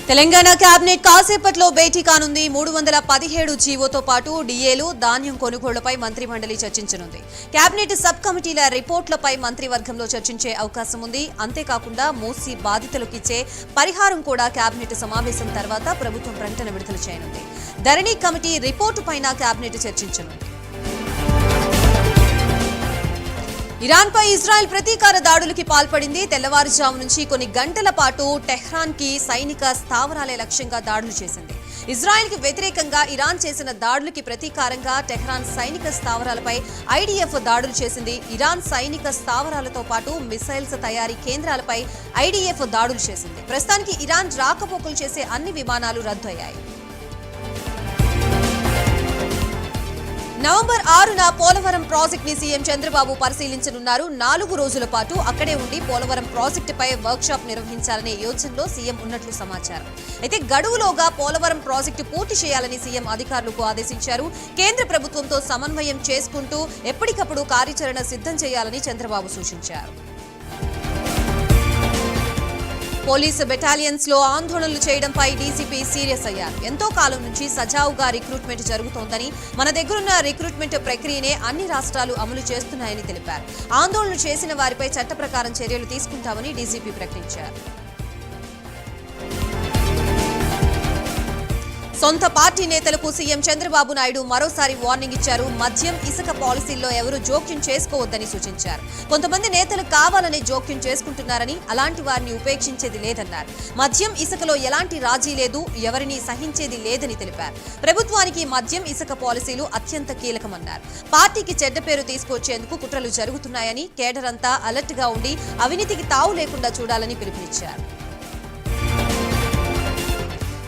Telangana cabinet కాసేపట్లో భేటీ కానుంది. 317 జీవోతో పాటు డిఏలు, ధాన్యం కొనుగోళ్లపై మంత్రిమండలి చర్చించనుంది. కేబినెట్ సబ్ కమిటీల రిపోర్టులపై మంత్రివర్గంలో చర్చించే అవకాశం ఉంది. అంతేకాకుండా మూసీ బాధితులకు ఇచ్చే పరిహారం కూడా కేబినెట్ సమావేశం తర్వాత ప్రభుత్వం ప్రకటన విడుదల చేయనుంది. ధరణి కమిటీ రిపోర్టుపైన కేబినెట్ చర్చించనుంది. ఇరాన్పై ఇజ్రాయెల్ ప్రతీకార దాడులకి పాల్పడింది. తెల్లవారుజాము నుంచి కొన్ని గంటల పాటు టెహ్రాన్కి సైనిక స్థావరాలే లక్ష్యంగా దాడులు చేసింది. ఇజ్రాయెల్కి వ్యతిరేకంగా ఇరాన్ చేసిన దాడులకి ప్రతీకారంగా టెహ్రాన్ సైనిక స్థావరాలపై ఐడీఎఫ్ దాడులు చేసింది. ఇరాన్ సైనిక స్థావరాలతో పాటు మిసైల్స్ తయారీ కేంద్రాలపై ఐడీఎఫ్ దాడులు చేసింది. ప్రస్తుతానికి ఇరాన్ రాకపోకలు చేసే అన్ని విమానాలు రద్దు అయ్యాయి. నవంబర్ 6న పోలవరం ప్రాజెక్ట్ ని సీఎం చంద్రబాబు పరిశీలించనున్నారు. 4 రోజుల పాటు అక్కడే ఉండి పోలవరం ప్రాజెక్టుపై వర్క్ షాప్ నిర్వహించాలనే యోచనలో సీఎం ఉన్నట్లు సమాచారం. అయితే గడువులోగా పోలవరం ప్రాజెక్టు పూర్తి చేయాలని సీఎం అధికారులకు ఆదేశించారు. కేంద్ర ప్రభుత్వంతో సమన్వయం చేసుకుంటూ ఎప్పటికప్పుడు కార్యాచరణ సిద్ధం చేయాలని చంద్రబాబు సూచించారు. పోలీసు బెటాలియన్స్ లో ఆందోళనలు చేయడంపై డీజీపీ సీరియస్ అయ్యారు. ఎంతో కాలం నుంచి సజావుగా రిక్రూట్మెంట్ జరుగుతోందని, మన దగ్గరున్న రిక్రూట్మెంట్ ప్రక్రియనే అన్ని రాష్ట్రాలు అమలు చేస్తున్నాయని తెలిపారు. ఆందోళనలు చేసిన వారిపై చట్ట ప్రకారం చర్యలు తీసుకుంటామని డీజీపీ ప్రకటించారు. సొంత పార్టీ నేతలకు సీఎం చంద్రబాబు నాయుడు మరోసారి వార్నింగ్ ఇచ్చారు. మద్యం, ఇసుక పాలసీల్లో ఎవరూ జోక్యం చేసుకోవద్దని సూచించారు. కొంతమంది నేతలు కావాలనే జోక్యం చేసుకుంటున్నారని, అలాంటి వారిని ఉపేక్షించేది లేదన్నారు. మద్యం, ఇసుకలో ఎలాంటి రాజీ లేదు, ఎవరిని సహించేది లేదని తెలిపారు. ప్రభుత్వానికి మద్యం, ఇసుక పాలసీలు అత్యంత కీలకమన్నారు. పార్టీకి చెడ్డ పేరు తీసుకొచ్చేందుకు కుట్రలు జరుగుతున్నాయని, కేడర్ అంతా అలర్ట్ గా ఉండి అవినీతికి తావు లేకుండా చూడాలని పిలుపునిచ్చారు.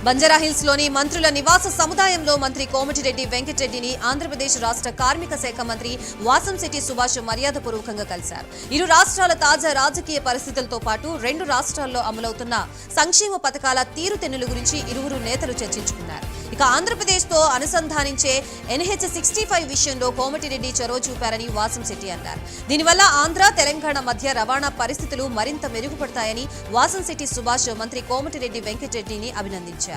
బంజారాహిల్స్ లోని మంత్రుల నివాస సముదాయంలో మంత్రి కోమటిరెడ్డి వెంకటరెడ్డిని ఆంధ్రప్రదేశ్ రాష్ట్ర కార్మిక శాఖ మంత్రి వాసంశెట్టి సుభాష్ మర్యాదపూర్వకంగా కలిశారు. ఇరు రాష్ట్రాల తాజా రాజకీయ పరిస్థితులతో పాటు 2 రాష్ట్రాల్లో అమలవుతున్న సంక్షేమ పథకాల తీరుతెన్నుల గురించి ఇరువురు నేతలు చర్చించుకున్నారు. ఇక ఆంధ్రప్రదేశ్ తో అనుసంధానించే NH-65 విషయంలో కోమటిరెడ్డి చొరవ చూపారని వాసంశెట్టి అన్నారు. దీనివల్ల ఆంధ్ర, తెలంగాణ మధ్య రవాణా పరిస్థితులు మరింత మెరుగుపడతాయని వాసంశెట్టి సుభాష్ మంత్రి కోమటిరెడ్డి వెంకటరెడ్డిని అభినందించారు.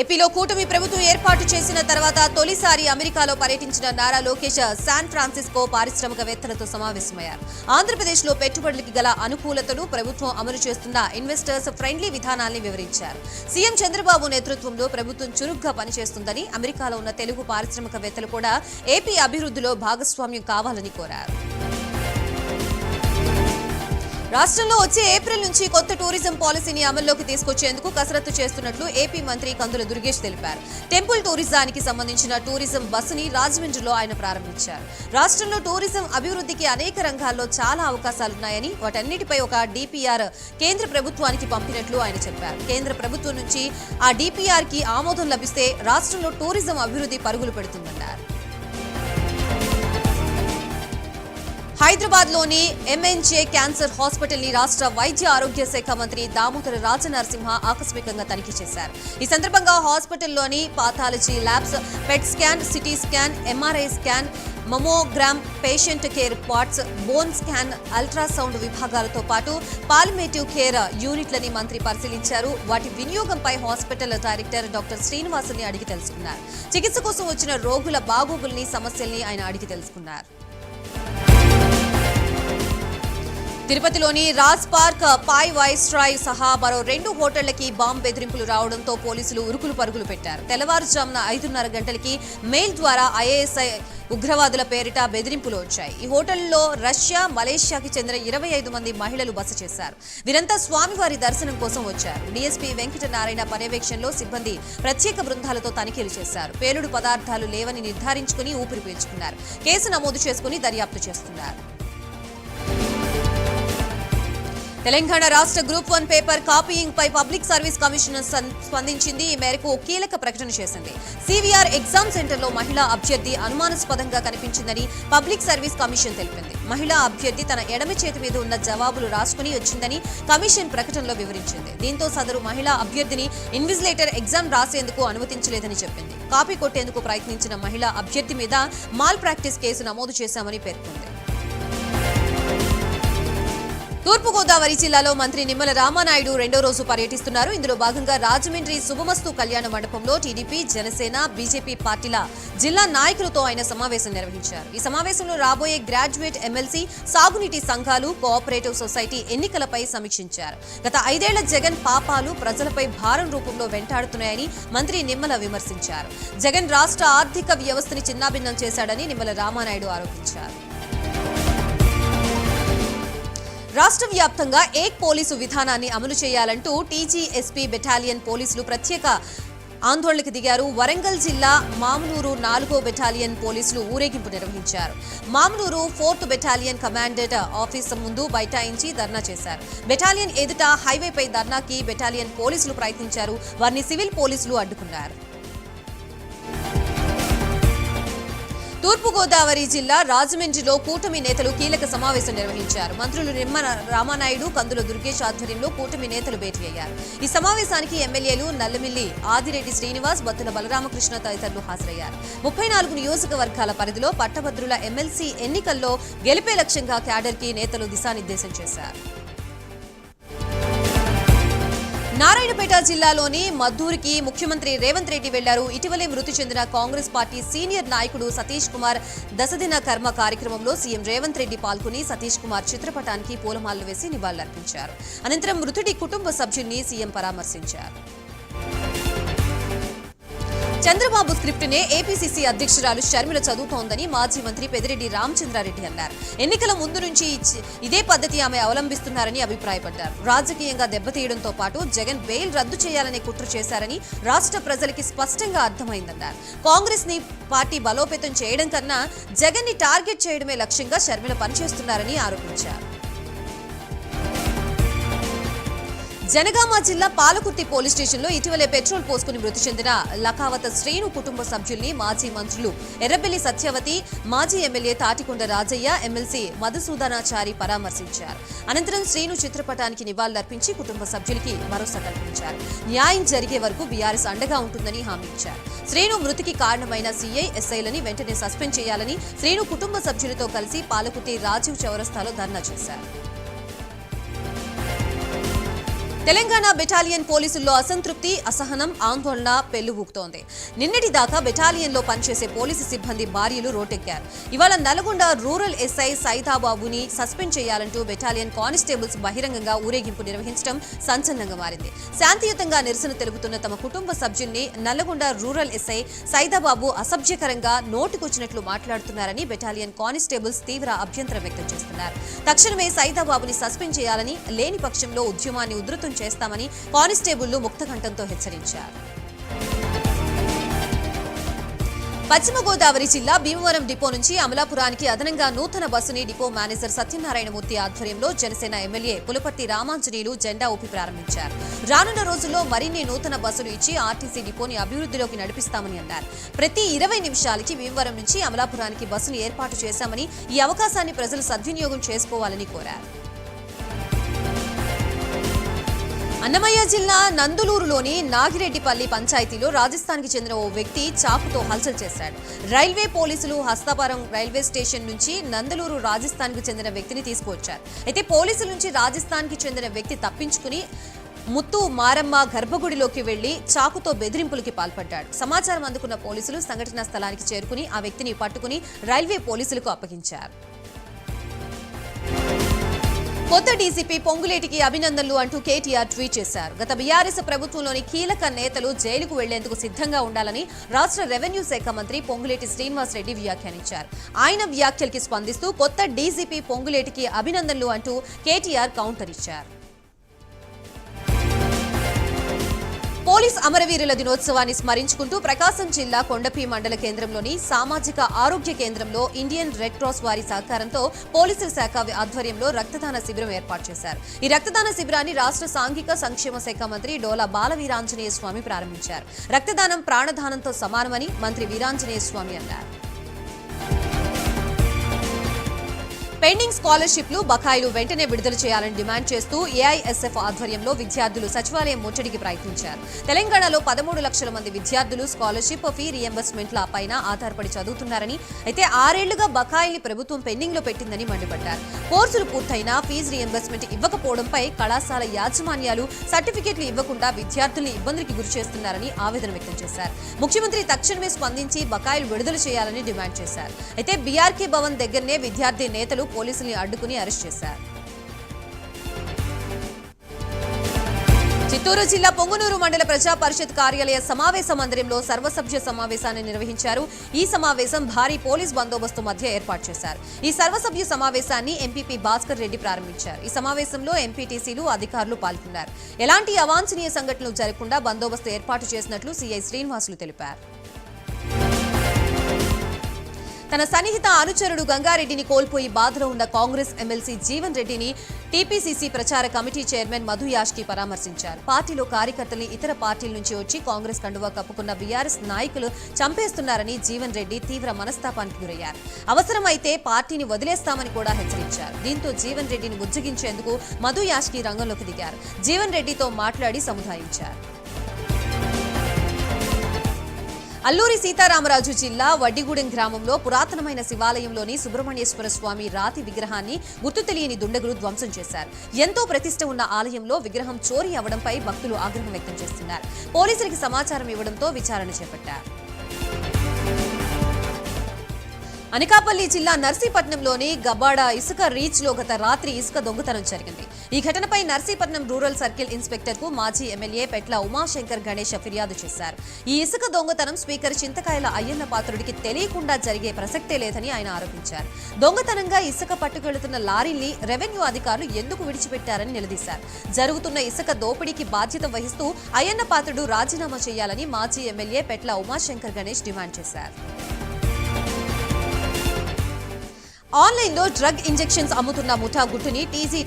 ఏపీలో కూటమి ప్రభుత్వం ఏర్పాటు చేసిన తర్వాత తొలిసారి అమెరికాలో పర్యటించిన నారా లోకేష్ శాన్ ఫ్రాన్సిస్కో పారిశ్రామికవేత్తలతో సమావేశమయ్యారు. ఆంధ్రప్రదేశ్లో పెట్టుబడులకి గల అనుకూలతలు, ప్రభుత్వం అమలు చేస్తున్న ఇన్వెస్టర్స్ ఫ్రెండ్లీ విధానాల్ని వివరించారు. సీఎం చంద్రబాబు నేతృత్వంలో ప్రభుత్వం చురుగ్గా పనిచేస్తుందని, అమెరికాలో ఉన్న తెలుగు పారిశ్రామికవేత్తలు కూడా ఏపీ అభివృద్ధిలో భాగస్వామ్యం కావాలని కోరారు. రాష్ట్రంలో వచ్చే ఏప్రిల్ నుంచి కొత్త టూరిజం పాలసీని అమల్లోకి తీసుకొచ్చేందుకు కసరత్తు చేస్తున్నట్లు ఏపీ మంత్రి కందుల దుర్గేష్ తెలిపారు. టెంపుల్ టూరిజానికి సంబంధించిన టూరిజం బస్సుని రాజమండ్రిలో ఆయన ప్రారంభించారు. రాష్ట్రంలో టూరిజం అభివృద్ధికి అనేక రంగాల్లో చాలా అవకాశాలున్నాయని, వాటన్నిటిపై ఒక DPR కేంద్ర ప్రభుత్వానికి పంపినట్లు ఆయన చెప్పారు. కేంద్ర ప్రభుత్వం నుంచి ఆ DPR కి ఆమోదం లభిస్తే రాష్ట్రంలో టూరిజం అభివృద్ధి పరుగులు పెడుతుందన్నారు. హైదరాబాద్ లోని MNJ క్యాన్సర్ హాస్పిటల్ ని రాష్ట్ర వైద్య ఆరోగ్య శాఖ మంత్రి దామోదర రాజనరసింహ ఆకస్మికంగా తనిఖీ చేశారు. ఈ సందర్భంగా హాస్పిటల్లోని pathology labs, pet scan, CT scan, MRI scan, mammogram, patient care parts, bone scan, ultrasound విభాగాలతో పాటు పాలిమేటివ్ కేర్ యూనిట్లని మంత్రి పరిశీలించారు. వాటి వినియోగంపై హాస్పిటల్ డైరెక్టర్ డాక్టర్ శ్రీనివాసుని అడిగి తెలుసుకున్నారు. చికిత్స కోసం వచ్చిన రోగుల బాగోగుల్ని, సమస్యల్ని ఆయన అడిగి తెలుసుకున్నారు. తిరుపతిలోని రాజ్ పార్క్, పాయ్ వైస్రాయ్ సహా మరో 2 హోటళ్లకి బాంబు బెదిరింపులు రావడంతో పోలీసులు ఉరుకులు పరుగులు పెట్టారు. తెల్లవారుజామున 5:30 గంటలకి మెయిల్ ద్వారా ISI ఉగ్రవాదుల పేరిట బెదిరింపులు వచ్చాయి. ఈ హోటల్లో రష్యా, మలేషియాకి చెందిన 25 మంది మహిళలు బస చేశారు. వీరంతా స్వామివారి దర్శనం కోసం వచ్చారు. DSP వెంకటనారాయణ పర్యవేక్షణలో సిబ్బంది ప్రత్యేక బృందాలతో తనిఖీలు చేశారు. పేలుడు పదార్థాలు లేవని నిర్ధారించుకుని ఊపిరి పీల్చుకున్నారు. కేసు నమోదు చేసుకుని దర్యాప్తు చేస్తున్నారు. తెలంగాణ రాష్ట్ర గ్రూప్ 1 పేపర్ కాపీయింగ్ పై పబ్లిక్ సర్వీస్ కమిషన్ స్పందించింది. ఈ మేరకు కీలక ప్రకటన చేసింది. CVR ఎగ్జామ్ సెంటర్లో మహిళా అభ్యర్థి అనుమానాస్పదంగా కనిపించిందని పబ్లిక్ సర్వీస్ కమిషన్ తెలిపింది. మహిళా అభ్యర్థి తన ఎడమ చేతి మీద ఉన్న జవాబులు రాసుకుని వచ్చిందని కమిషన్ ప్రకటనలో వివరించింది. దీంతో సదరు మహిళా అభ్యర్థిని ఇన్విజిలేటర్ ఎగ్జామ్ రాసేందుకు అనుమతించలేదని చెప్పింది. కాపీ కొట్టేందుకు ప్రయత్నించిన మహిళా అభ్యర్థి మీద మాల్ ప్రాక్టీస్ కేసు నమోదు చేశామని పేర్కొంది. తూర్పు గోదావరి జిల్లాలో మంత్రి నిమ్మల రామానాయుడు రెండో రోజు పర్యటిస్తున్నారు. ఇందులో భాగంగా రాజమండ్రి శుభమస్తు కళ్యాణ మండపంలో టీడీపీ, జనసేన, బీజేపీ పార్టీల జిల్లా నాయకులతో ఆయన సమావేశం నిర్వహించారు. ఈ సమావేశంలో రాబోయే గ్రాడ్యుయేట్ ఎమ్మెల్సీ, సాగునీటి సంఘాలు, కోఆపరేటివ్ సొసైటీ ఎన్నికలపై సమీక్షించారు. గత 5 ఏళ్ల జగన్ పాపాలు ప్రజలపై భారం రూపంలో వెంటాడుతున్నాయని మంత్రి నిమ్మల విమర్శించారు. జగన్ రాష్ట్ర ఆర్థిక వ్యవస్థని చిన్నాభిన్నం చేశాడని నిమ్మల రామానాయుడు ఆరోపించారు. రాష్ట్ర వ్యాప్తంగా ఏక్ పోలీసు విధానాన్ని అమలు చేయాలంటూ టీజీఎస్పీ బెటాలియన్ పోలీసులు ప్రత్యేక ఆందోళనకు దిగారు. వరంగల్ జిల్లా మామనూరు 4వ బెటాలియన్ పోలీసులు ఊరేగింపు నిర్వహించారు. Mamnoor 4th battalion commandant office ముందు బైఠాయించి ధర్నా చేశారు. బెటాలియన్ ఎదుట హైవేపై ధర్నాకి బెటాలియన్ పోలీసులు ప్రయత్నించారు. వారిని సివిల్ పోలీసులు అడ్డుకున్నారు. తూర్పుగోదావరి జిల్లా రాజమండ్రిలో కూటమి నేతలు కీలక సమావేశం నిర్వహించారు. మంత్రులు నిమ్మల రామానాయుడు, కందుల దుర్గేష్ ఆధ్వర్యంలో కూటమి నేతలు భేటీ అయ్యారు. ఈ సమావేశానికి ఎమ్మెల్యేలు నల్లమిల్లి ఆదిరెడ్డి శ్రీనివాస్, బత్తుల బలరామకృష్ణ తదితరులు హాజరయ్యారు. 34 నియోజకవర్గాల పరిధిలో పట్టభద్రుల ఎమ్మెల్సీ ఎన్నికల్లో గెలిపే లక్ష్యంగా క్యాడర్కి నేతలు దిశానిర్దేశం చేశారు. నారాయణపేట జిల్లాలోని మద్దూరికి ముఖ్యమంత్రి రేవంత్ రెడ్డి వెళ్లారు. ఇటీవలే మృతి చెందిన కాంగ్రెస్ పార్టీ సీనియర్ నాయకుడు సతీష్ కుమార్ దశదిన కర్మ కార్యక్రమంలో సీఎం రేవంత్ రెడ్డి పాల్గొని సతీష్ కుమార్ చిత్రపటానికి పూలమాలలు వేసి నివాళులర్పించారు. అనంతరం మృతుడి కుటుంబ సభ్యుల్ని సీఎం పరామర్శించారు. చంద్రబాబు స్క్రిప్ట్ నే ఏపీసీసీ అధ్యక్షురాలు షర్మిల చదువుతోందని మాజీ మంత్రి పెద్దిరెడ్డి రామచంద్రారెడ్డి అన్నారు. ఎన్నికల ముందు నుంచి ఇదే పద్ధతి ఆమె అవలంబిస్తున్నారని అభిప్రాయపడ్డారు. రాజకీయంగా దెబ్బతీయడంతో పాటు జగన్ బెయిల్ రద్దు చేయాలనే కుట్ర చేశారని రాష్ట్ర ప్రజలకి స్పష్టంగా అర్థమైందన్నారు. కాంగ్రెస్ ని పార్టీ బలోపేతం చేయడం కన్నా జగన్ ని టార్గెట్ చేయడమే లక్ష్యంగా షర్మిల పనిచేస్తున్నారని ఆరోపించారు. జనగామ జిల్లా పాలకుర్తి పోలీస్ స్టేషన్లో ఇటీవలే పెట్రోల్ పోసుకుని మృతి చెందిన లకావత శ్రీను కుటుంబ సభ్యుల్ని మాజీ మంత్రులు ఎర్రబెల్లి సత్యవతి, మాజీ ఎమ్మెల్యే తాటికొండ రాజయ్య, ఎమ్మెల్సీ మధుసూదనాచారి పరామర్శించారు. అనంతరం శ్రీను చిత్రపటానికి నివాళులర్పించి కుటుంబ సభ్యులకి భరోసా కల్పించారు. న్యాయం జరిగే వరకు బీఆర్ఎస్ అండగా ఉంటుందని హామీ ఇచ్చారు. శ్రీను మృతికి కారణమైన సీఐ, ఎస్ఐలని వెంటనే సస్పెండ్ చేయాలని శ్రీను కుటుంబ సభ్యులతో కలిసి పాలకుర్తి రాజీవ్ చౌరస్తాలో ధర్నా చేశారు. తెలంగాణ బెటాలియన్ పోలీసుల్లో అసంతృప్తి, అసహనం, ఆందోళన పెళ్లుబూకుతోంది. నిన్నటి దాకా బెటాలియన్లో పనిచేసే పోలీసు సిబ్బంది భార్యలు రోడ్డెక్కారు. ఇవాళ నల్గొండ రూరల్ ఎస్ఐ సైదాబాబుని సస్పెండ్ చేయాలంటూ బెటాలియన్ కానిస్టేబుల్స్ బహిరంగంగా ఊరేగింపు నిర్వహించడం సంచలనంగా మారింది. శాంతియుతంగా నిరసన తెలుపుతున్న తమ కుటుంబ సభ్యుల్ని నల్గొండ రూరల్ ఎస్ఐ సైదాబాబు అసభ్యకరంగా నోటికొచ్చినట్లు మాట్లాడుతున్నారని బెటాలియన్ కానిస్టేబుల్స్ తీవ్ర అభ్యంతరం వ్యక్తం చేస్తున్నారు. తక్షణమే సైదాబాబుని సస్పెండ్ చేయాలని, లేని పక్షంలో ఉద్యమాన్ని ఉధృతం చేస్తామని కానిస్టేబుళ్లు ముక్తకంఠంతో హెచ్చరించారు. పశ్చిమ గోదావరి జిల్లా భీమవరం డిపో నుంచి అమలాపురానికి అదనంగా నూతన బస్సుని డిపో మేనేజర్ సత్యనారాయణమూర్తి ఆధ్వర్యంలో జనసేన ఎమ్మెల్యే పులపర్తి రామాంజనేయులు జెండా ఊపి ప్రారంభించారు. రానున్న రోజుల్లో మరిన్ని నూతన బస్సులు ఇచ్చి ఆర్టీసీ డిపోని అభివృద్ధిలోకి నడిపిస్తామని అన్నారు. ప్రతి 20 నిమిషాలకి భీమవరం నుంచి అమలాపురానికి బస్సును ఏర్పాటు చేశామని, ఈ అవకాశాన్ని ప్రజలు సద్వినియోగం చేసుకోవాలని కోరారు. అన్నమయ్య జిల్లా నందులూరులోని నాగిరెడ్డిపల్లి పంచాయతీలో రాజస్థాన్కి చెందిన ఓ వ్యక్తి చాకుతో హల్చల్ చేశాడు. రైల్వే పోలీసులు హస్తాపురం రైల్వే స్టేషన్ నుంచి నందలూరు రాజస్థాన్కు చెందిన వ్యక్తిని తీసుకువచ్చారు. అయితే పోలీసుల నుంచి రాజస్థాన్కి చెందిన వ్యక్తి తప్పించుకుని ముత్తు మారమ్మ గర్భగుడిలోకి వెళ్లి చాకుతో బెదిరింపులకి పాల్పడ్డాడు. సమాచారం అందుకున్న పోలీసులు సంఘటనా స్థలానికి చేరుకుని ఆ వ్యక్తిని పట్టుకుని రైల్వే పోలీసులకు అప్పగించారు. కొత్త డీసీపీ పొంగులేటికి అభినందనలు అంటూ కేటీఆర్ ట్వీట్ చేశారు. గత బీఆర్ఎస్ ప్రభుత్వంలోని కీలక నేతలు జైలుకు వెళ్లేందుకు సిద్ధంగా ఉండాలని రాష్ట్ర రెవెన్యూ శాఖ మంత్రి పొంగులేటి శ్రీనివాస్ రెడ్డి వ్యాఖ్యానించారు. ఆయన వ్యాఖ్యలకి స్పందిస్తూ కొత్త డీసీపీ పొంగులేటికి అభినందనలు అంటూ కేటీఆర్ కౌంటర్ ఇచ్చారు. పోలీస్ అమరవీరుల దినోత్సవాన్ని స్మరించుకుంటూ ప్రకాశం జిల్లా కొండపి మండల కేంద్రంలోని సామాజిక ఆరోగ్య కేంద్రంలో ఇండియన్ రెడ్ క్రాస్ వారి సహకారంతో పోలీసుల శాఖ ఆధ్వర్యంలో రక్తదాన శిబిరం ఏర్పాటు చేశారు. ఈ రక్తదాన శిబిరాన్ని రాష్ట్ర సాంఘిక సంక్షేమ శాఖ మంత్రి డోలా బాల వీరాంజనేయ స్వామి ప్రారంభించారు. రక్తదానం ప్రాణదానంతో సమానమని మంత్రి వీరాంజనేయ స్వామి అన్నారు. పెండింగ్ స్కాలర్షిప్లు బకాయిలు వెంటనే విడుదల చేయాలని డిమాండ్ చేస్తూ ఏఐఎస్ఎఫ్ ఆధ్వర్యంలో విద్యార్థులు సచివాలయం ముట్టడికి ప్రయత్నించారు. తెలంగాణలో 13 లక్షల మంది విద్యార్థులు స్కాలర్షిప్ ఫీ రియంబర్స్మెంట్ల పైన ఆధారపడి చదువుతున్నారని, అయితే 6 ఏళ్లుగా బకాయిల్ని ప్రభుత్వం పెండింగ్ లో పెట్టిందని మండిపడ్డారు. కోర్సులు పూర్తయినా ఫీజు రియంబర్స్మెంట్ ఇవ్వకపోవడంపై కళాశాల యాజమాన్యాలు సర్టిఫికెట్లు ఇవ్వకుండా విద్యార్థుల్ని ఇబ్బందులకు గురి చేస్తున్నారని ఆవేదన వ్యక్తం చేశారు. ముఖ్యమంత్రి తక్షణమే స్పందించి బకాయిలు విడుదల చేయాలని డిమాండ్ చేశారు. అయితే బీఆర్కే భవన్ దగ్గరనే విద్యార్థి నేతలు పోలీసుల్ని అడ్డుకుని అరెస్ట్ చేశారు. చిత్తూరు జిల్లా పొంగునూరు మండల ప్రజా పరిషత్ కార్యాలయ సమావేశ మందిరంలో సర్వసభ్య సమావేశాన్ని నిర్వహించారు. ఈ సమావేశం భారీ పోలీస్ బందోబస్తు మధ్య ఏర్పాటు చేశారు. ఈ సర్వసభ్య సమావేశాన్ని ఎంపీపీ భాస్కర్ రెడ్డి ప్రారంభించారు. ఈ సమావేశంలో ఎంపీటీసీలు, అధికారులు పాల్గొన్నారు. ఎలాంటి అవాంఛనీయ సంఘటనలు జరగకుండా బందోబస్తు ఏర్పాటు చేసినట్లు సీఐ శ్రీనివాసులు తెలిపారు. తన సన్నిహిత అనుచరుడు గంగారెడ్డిని కోల్పోయి బాధలో ఉన్న కాంగ్రెస్ ఎమ్మెల్సీ జీవన్ రెడ్డిని టీపీసీసీ ప్రచార కమిటీ చైర్మన్ మధు యాష్కి పరామర్శించారు. పార్టీలో కార్యకర్తల్ని ఇతర పార్టీల నుంచి వచ్చి కాంగ్రెస్ కండువా కప్పుకున్న బీఆర్ఎస్ నాయకులు చంపేస్తున్నారని జీవన్ రెడ్డి తీవ్ర మనస్తాపానికి గురయ్యారు. అవసరమైతే పార్టీని వదిలేస్తామని కూడా హెచ్చరించారు. దీంతో జీవన్ రెడ్డిని బుజ్జగించేందుకు మధు యాష్కి రంగంలోకి దిగారు. జీవన్ రెడ్డితో మాట్లాడి సముదాయించారు. అల్లూరి సీతారామరాజు జిల్లా వడ్డిగూడెం గ్రామంలో పురాతనమైన శివాలయంలోని సుబ్రహ్మణ్యేశ్వర స్వామి రాతి విగ్రహాన్ని గుర్తు తెలియని దుండగులు ధ్వంసం చేశారు. ఎంతో ప్రతిష్ఠ ఉన్న ఆలయంలో విగ్రహం చోరీ అవడంపై భక్తులు ఆగ్రహం వ్యక్తం చేస్తున్నారు. పోలీసులకు సమాచారం ఇవ్వడంతో విచారణ చేపట్టారు. అనకాపల్లి జిల్లా నర్సీపట్నంలోని గబ్బాడ ఇసుక రీచ్ లో గత రాత్రి ఇసుక దొంగతనం జరిగింది. ఈ ఘటనపై నర్సీపట్నం రూరల్ సర్కిల్ ఇన్స్పెక్టర్ కు మాజీ ఎమ్మెల్యే పెట్ల ఉమాశంకర్ గణేష్ ఫిర్యాదు చేశారు. ఈ ఇసుక దొంగతనం స్పీకర్ చింతకాయల అయ్యన్న పాత్రుడికి తెలియకుండా జరిగే ప్రసక్తే లేదని ఆయన ఆరోపించారు. దొంగతనంగా ఇసుక పట్టుకెళ్తున్న లారీల్ని రెవెన్యూ అధికారులు ఎందుకు విడిచిపెట్టారని నిలదీశారు. జరుగుతున్న ఇసుక దోపిడీకి బాధ్యత వహిస్తూ అయ్యన్న పాత్రుడు రాజీనామా చేయాలని మాజీ ఎమ్మెల్యే పెట్ల ఉమాశంకర్ గణేష్ డిమాండ్ చేశారు. ఆన్లైన్లో డ్రగ్ ఇంజెక్షన్స్ అమ్ముతున్న ముఠా గుట్టుని టీజీ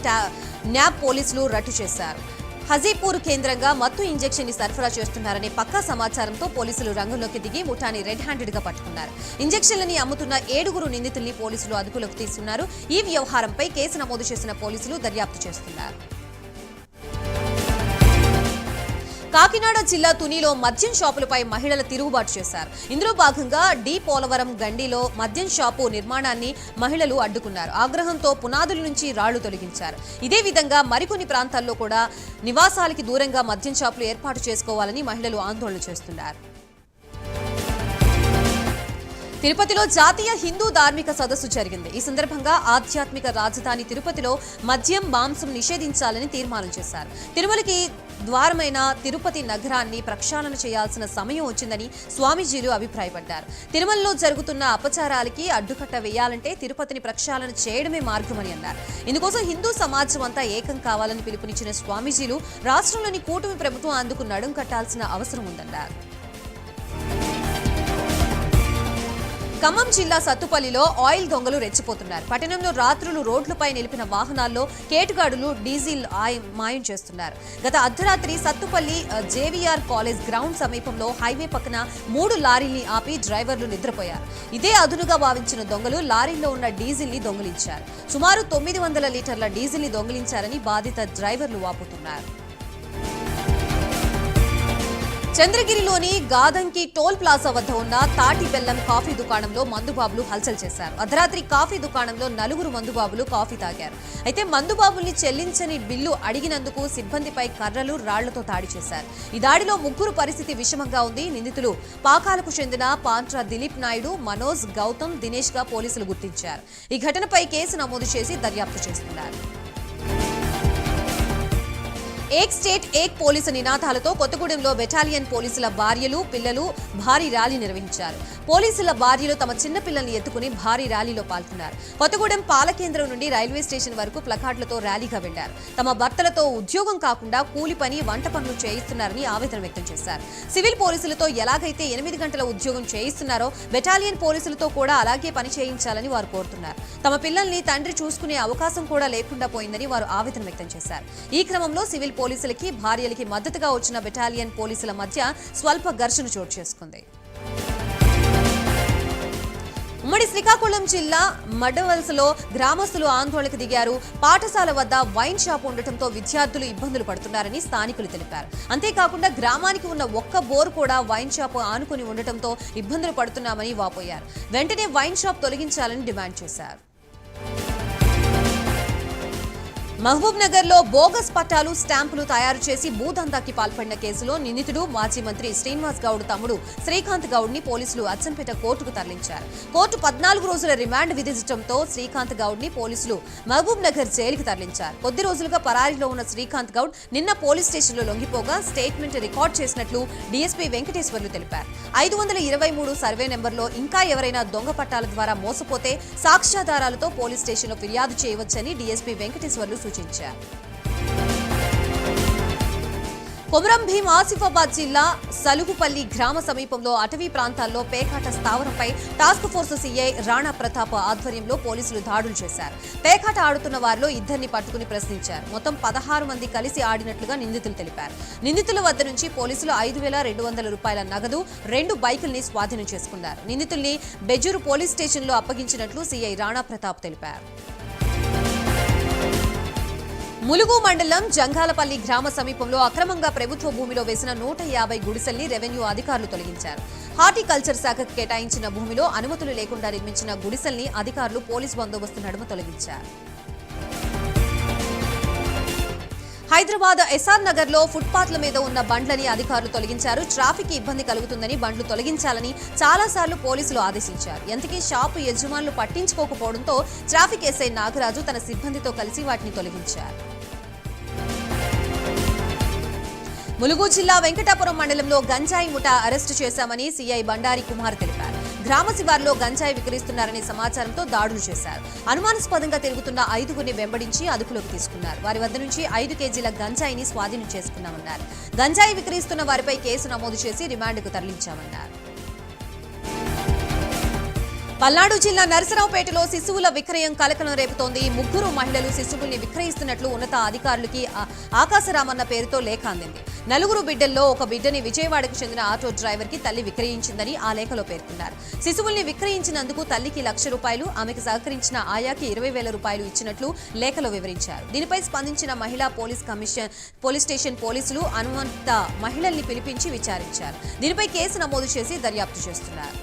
న్యాబ్ పోలీసులు రట్టు చేశారు. హజీపూర్ కేంద్రంగా మత్తు ఇంజెక్షన్ ని సరఫరా చేస్తున్నారనే పక్కా సమాచారంతో పోలీసులు రంగంలోకి దిగి ముఠాని రెడ్ హ్యాండెడ్ గా పట్టుకున్నారు. ఇంజెక్షన్లని అమ్ముతున్న 7 నిందితుల్ని పోలీసులు అదుపులోకి తీసుకున్నారు. ఈ వ్యవహారంపై కేసు నమోదు చేసిన పోలీసులు దర్యాప్తు చేస్తున్నారు. కాకినాడ జిల్లా తునిలో మద్యం షాపులపై మహిళల తిరుగుబాటు చేశారు. ఇందులో భాగంగా డి పోలవరం గండిలో మద్యం షాపు నిర్మాణాన్ని మహిళలు అడ్డుకున్నారు. ఆగ్రహంతో పునాదుల నుంచి రాళ్లు తొలగించారు. ఇదే విధంగా మరికొన్ని ప్రాంతాల్లో కూడా నివాసాలకి దూరంగా మద్యం షాపులు ఏర్పాటు చేసుకోవాలని మహిళలు ఆందోళన చేస్తున్నారు. తిరుపతిలో జాతీయ హిందూ ధార్మిక సదస్సు జరిగింది. ఈ సందర్భంగా ఆధ్యాత్మిక రాజధాని తిరుపతిలో మద్యం, మాంసం నిషేధించాలని తీర్మానం చేశారు. తిరుమలకి ద్వారమైన తిరుపతి నగరాన్ని ప్రక్షాళన చేయాల్సిన సమయం వచ్చిందని స్వామీజీలు అభిప్రాయపడ్డారు. తిరుమలలో జరుగుతున్న అపచారాలకి అడ్డుకట్ట వేయాలంటే తిరుపతిని ప్రక్షాళన చేయడమే మార్గమని అన్నారు. ఇందుకోసం హిందూ సమాజం అంతా ఏకం కావాలని పిలుపునిచ్చిన స్వామీజీలు రాష్ట్రంలోని కూటమి ప్రభుత్వం అందుకు నడుం కట్టాల్సిన అవసరం ఉందన్నారు. ఖమ్మం జిల్లా సత్తుపల్లిలో ఆయిల్ దొంగలు రెచ్చిపోతున్నారు. పట్టణంలో రాత్రులు రోడ్లపై నిలిపిన వాహనాల్లో కేటుగాడులు డీజిల్ మాయం చేస్తున్నారు. గత అర్ధరాత్రి సత్తుపల్లి జేవీఆర్ కాలేజ్ గ్రౌండ్ సమీపంలో హైవే పక్కన 3 లారీల్ని ఆపి డ్రైవర్లు నిద్రపోయారు. ఇదే అదునుగా భావించిన దొంగలు లారీల్లో ఉన్న డీజిల్ ని దొంగిలించారు. సుమారు 900 లీటర్ల డీజిల్ ని దొంగిలించారని బాధిత డ్రైవర్లు వాపోతున్నారు. చంద్రగిరిలోని గాదంకి టోల్ ప్లాజా వద్ద ఉన్న తాటి బెల్లం కాఫీ దుకాణంలో మందుబాబులు హల్చల్ చేశారు. అర్ధరాత్రి కాఫీ దుకాణంలో 4 మందుబాబులు కాఫీ తాగారు. అయితే మందుబాబుల్ని చెల్లించని బిల్లు అడిగినందుకు సిబ్బందిపై కర్రలు, రాళ్లతో దాడి చేశారు. ఈ దాడిలో 3 పరిస్థితి విషమంగా ఉంది. నిందితులు పాకాలకు చెందిన పాంట్రా దిలీప్ నాయుడు, మనోజ్, గౌతమ్, దినేష్ గా పోలీసులు గుర్తించారు. ఈ ఘటనపై కేసు నమోదు చేసి దర్యాప్తు చేస్తున్నారు. ఏక్ స్టేట్ ఏక్ పోలీసు నినాదాలతో కొత్తగూడెంలో బెటాలియన్ పోలీసుల భార్యలు, పిల్లలు భారీ ర్యాలీ నిర్వహించారు. పోలీసుల భార్యలు తమ చిన్న పిల్లల్ని ఎత్తుకుని భారీ ర్యాలీలో పాల్గొన్నారు. కొత్తగూడెం పాలకేంద్రం నుండి రైల్వే స్టేషన్ వరకు ప్లకార్డులతో ర్యాలీగా వెళ్లారు. తమ భర్తలతో ఉద్యోగం కాకుండా కూలి పని, వంట పనులు చేయిస్తున్నారని ఆవేదన వ్యక్తం చేశారు. సివిల్ పోలీసులతో ఎలాగైతే 8 గంటల ఉద్యోగం చేయిస్తున్నారో బెటాలియన్ పోలీసులతో కూడా అలాగే పని చేయించాలని వారు కోరుతున్నారు. తమ పిల్లల్ని తండ్రి చూసుకునే అవకాశం కూడా లేకుండా పోయిందని వారు ఆవేదన వ్యక్తం చేశారు. ఈ క్రమంలో సివిల్ పోలీసులకి, భార్యలకి మద్దతుగా వచ్చిన బెటాలియన్ పోలీసుల మధ్య స్వల్ప ఘర్షణ చోటు చేసుకుంది. ఉమ్మడి శ్రీకాకుళం జిల్లా మడవలసలో గ్రామస్తులు ఆందోళనకు దిగారు. పాఠశాల వద్ద వైన్ షాప్ ఉండటంతో విద్యార్థులు ఇబ్బందులు పడుతున్నారని స్థానికులు తెలిపారు. అంతేకాకుండా గ్రామానికి ఉన్న ఒక్క బోర్ కూడా వైన్ షాప్ ఆనుకుని ఉండటంతో ఇబ్బందులు పడుతున్నామని వాపోయారు. వెంటనే వైన్ షాప్ తొలగించాలని డిమాండ్ చేశారు. మహబూబ్ నగర్ లో బోగస్ పట్టాలు స్టాంపులు తయారు చేసి భూదందాకి పాల్పడిన కేసులో నిందితుడు మాజీ మంత్రి శ్రీనివాస్ గౌడ్ తమ్ముడు శ్రీకాంత్ గౌడ్ ని పోలీసులు అచ్చంపేట కోర్టుకు తరలించారు. కోర్టు 14 రోజుల రిమాండ్ విధించడంతో శ్రీకాంత్ గౌడ్ ని పోలీసులు మహబూబ్ నగర్ జైలుకు తరలించారు. కొద్ది రోజులుగా పరారీలో ఉన్న శ్రీకాంత్ గౌడ్ నిన్న పోలీస్ స్టేషన్ లో లొంగిపోగా స్టేట్మెంట్ రికార్డ్ చేసినట్లు డీఎస్పీ వెంకటేశ్వర్లు తెలిపారు. 523 సర్వే నెంబర్లో ఇంకా ఎవరైనా దొంగ పట్టాల ద్వారా మోసపోతే సాక్ష్యాధారాలతో పోలీస్ స్టేషన్ లో ఫిర్యాదు చేయవచ్చని డీఎస్పీ వెంకటేశ్వర్లు సూచించారు. కొమరం భీం ఆసిఫాబాద్ జిల్లా సలుగుపల్లి గ్రామ సమీపంలో అటవీ ప్రాంతాల్లో పేకాట స్థావరంపై task force CI Rana Pratap ఆధ్వర్యంలో పోలీసులు దాడులు చేశారు. పేకాట ఆడుతున్న వారిలో ఇద్దరిని పట్టుకుని ప్రశ్నించారు. మొత్తం 16 మంది కలిసి ఆడినట్లుగా నిందితులు తెలిపారు. నిందితుల వద్ద నుంచి పోలీసులు 5,200 రూపాయల నగదు 2 బైకుల్ని స్వాధీనం చేసుకున్నారు. నిందితుల్ని బెజూరు పోలీస్ స్టేషన్లో అప్పగించినట్లు సీఐ రాణా ప్రతాప్ తెలిపారు. ములుగు మండలం జంగాలపల్లి గ్రామ సమీపంలో అక్రమంగా ప్రభుత్వ భూమిలో వేసిన 150 గుడిసెల్ని రెవెన్యూ అధికారులు తొలగించారు. హార్టికల్చర్ శాఖకు కేటాయించిన భూమిలో అనుమతులు లేకుండా నిర్మించిన గుడిసెల్ని అధికారులు పోలీస్ బందోబస్తు నడుమ తొలగించారు. హైదరాబాద్ ఎస్ఆర్ నగర్ లో ఫుట్పాత్ల మీద ఉన్న బండ్లని అధికారులు తొలగించారు. ట్రాఫిక్ ఇబ్బంది కలుగుతుందని బండ్లు తొలగించాలని చాలాసార్లు పోలీసులు ఆదేశించారు. ఎంతకీ షాపు యజమానులు పట్టించుకోకపోవడంతో ట్రాఫిక్ ఎస్ఐ నాగరాజు తన సిబ్బందితో కలిసి వాటిని తొలగించారు. ములుగు జిల్లా వెంకటాపురం మండలంలో గంజాయి ముఠా అరెస్టు చేశామని సీఐ బండారి కుమార్ తెలిపారు. గ్రామ శివార్లో గంజాయి విక్రయిస్తున్నారనే సమాచారంతో దాడులు చేశారు. అనుమానాస్పదంగా తిరుగుతున్న 5గురిని వెంబడించి అదుపులోకి తీసుకున్నారు. వారి వద్ద నుంచి 5 కేజీల గంజాయిని స్వాధీనం చేసుకున్నామన్నారు. గంజాయి విక్రయిస్తున్న వారిపై కేసు నమోదు చేసి రిమాండ్కు తరలించామన్నారు. పల్నాడు జిల్లా నరసరావుపేటలో శిశువుల విక్రయం కలకలం రేపుతోంది. 3 మహిళలు శిశువుల్ని విక్రయిస్తున్నట్లు ఉన్నత అధికారులకి ఆకాశరామన్న పేరుతో లేఖ అందింది. 4 బిడ్డల్లో ఒక బిడ్డని విజయవాడకు చెందిన ఆటో డ్రైవర్ కి తల్లి విక్రయించిందని ఆ లేఖలో పేర్కొన్నారు. శిశువుల్ని విక్రయించినందుకు తల్లికి ₹1,00,000, ఆమెకు సహకరించిన ఆయాకి ₹20,000 ఇచ్చినట్లు లేఖలో వివరించారు. దీనిపై స్పందించిన మహిళా పోలీస్ స్టేషన్ పోలీసులు అనుమానిత మహిళల్ని పిలిపించి విచారించారు. దీనిపై కేసు నమోదు చేసి దర్యాప్తు చేస్తున్నారు.